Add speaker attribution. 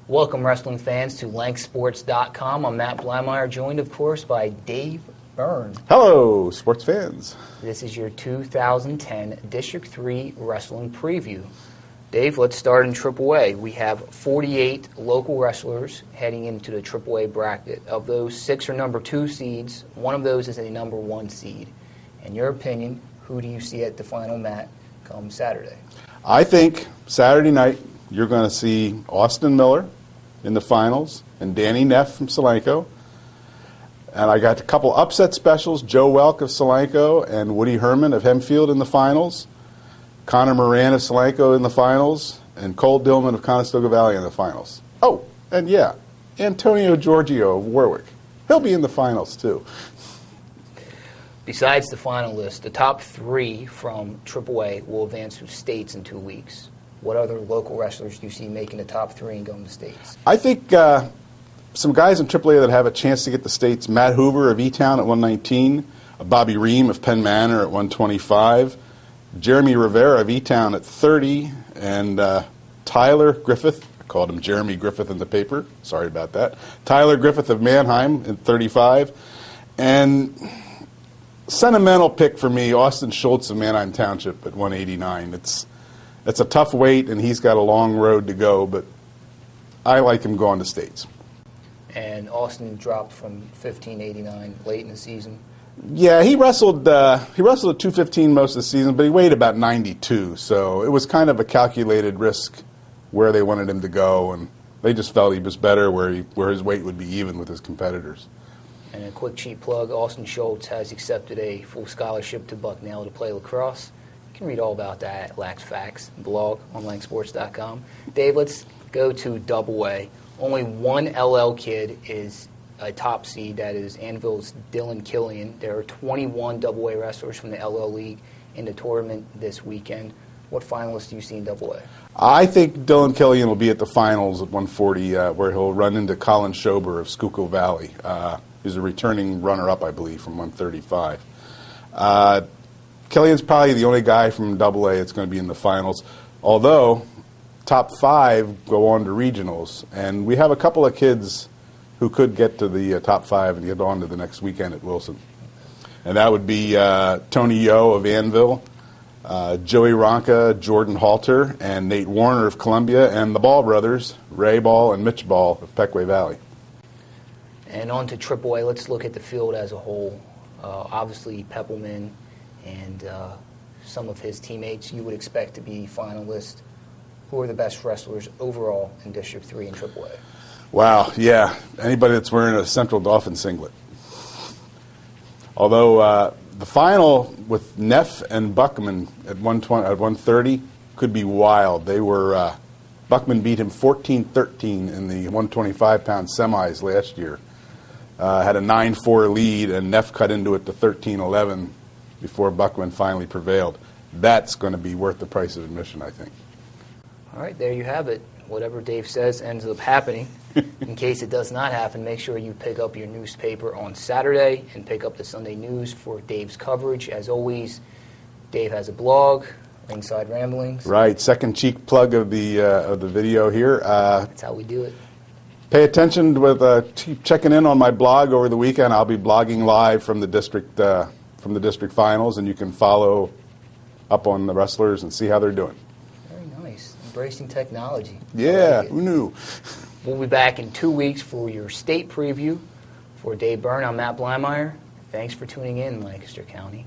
Speaker 1: Welcome, wrestling fans, to LankSports.com. I'm Matt Blameyer, joined, of course, by Dave Byrne.
Speaker 2: Hello, sports fans.
Speaker 1: This is your 2010 District 3 Wrestling Preview. Dave, let's start in AAA. We have 48 local wrestlers heading into the AAA bracket. Of those, 6 are number 2 seeds. One of those is a number 1 seed. In your opinion, who do you see at the final mat come Saturday?
Speaker 2: I think Saturday night you're going to see Austin Miller in the finals and Danny Neff from Solanco. And I got a couple upset specials, Joe Welk of Solanco and Woody Herman of Hempfield in the finals, Connor Moran of Solanco in the finals, and Cole Dillman of Conestoga Valley in the finals. Oh, and yeah, Antonio Giorgio of Warwick. He'll be in the finals too.
Speaker 1: Besides the finalists, the top 3 from AAA will advance to states in 2 weeks. What other local wrestlers do you see making the top 3 and going to states?
Speaker 2: I think some guys in AAA that have a chance to get the states, Matt Hoover of E-Town at 119, Bobby Ream of Penn Manor at 125, Jeremy Rivera of E-Town at 30, and Tyler Griffith, I called him Jeremy Griffith in the paper, sorry about that, Tyler Griffith of Mannheim at 35, and sentimental pick for me, Austin Schultz of Mannheim Township at 189. It's a tough weight, and he's got a long road to go, but I like him going to states.
Speaker 1: And Austin dropped from 1589 late in the season.
Speaker 2: Yeah, he wrestled at 215 most of the season, but he weighed about 92, so it was kind of a calculated risk where they wanted him to go, and they just felt he was better where his weight would be even with his competitors.
Speaker 1: And a quick cheap plug, Austin Schultz has accepted a full scholarship to Bucknell to play lacrosse. You can read all about that at Lax Facts blog on LankSports.com. Dave, let's go to AA. Only one LL kid is a top seed. That is Anvil's Dylan Killian. There are 21 AA wrestlers from the LL League in the tournament this weekend. What finalists do you see in AA?
Speaker 2: I think Dylan Killian will be at the finals at 140, where he'll run into Colin Schober of Schuylkill Valley. He's a returning runner-up, I believe, from 135. Killian's probably the only guy from AA that's going to be in the finals, although top 5 go on to regionals, and we have a couple of kids who could get to the top 5 and get on to the next weekend at Wilson. And that would be Tony Yo of Anvil, Joey Ronca, Jordan Halter, and Nate Warner of Columbia, and the Ball brothers, Ray Ball and Mitch Ball of Pequay Valley.
Speaker 1: And on to AAA, let's look at the field as a whole. Obviously, Peppelman and some of his teammates you would expect to be finalists. Who are the best wrestlers overall in District 3 and AAA?
Speaker 2: Wow, yeah. Anybody that's wearing a Central Dolphin singlet. Although the final with Neff and Buckman at 130 could be wild. They were Buckman beat him 14-13 in the 125-pound semis last year. Had a 9-4 lead, and Neff cut into it to 13-11 before Buckman finally prevailed. That's going to be worth the price of admission, I think.
Speaker 1: All right, there you have it. Whatever Dave says ends up happening. In case it does not happen, make sure you pick up your newspaper on Saturday and pick up the Sunday News for Dave's coverage. As always, Dave has a blog, Ringside Ramblings.
Speaker 2: Right, second cheek plug of the video here.
Speaker 1: That's how we do it.
Speaker 2: Pay attention with checking in on my blog over the weekend. I'll be blogging live from the district finals, and you can follow up on the wrestlers and see how they're doing.
Speaker 1: Very nice. Embracing technology.
Speaker 2: Yeah, who knew?
Speaker 1: We'll be back in 2 weeks for your state preview. For Dave Byrne, I'm Matt Blameyer. Thanks for tuning in, Lancaster County.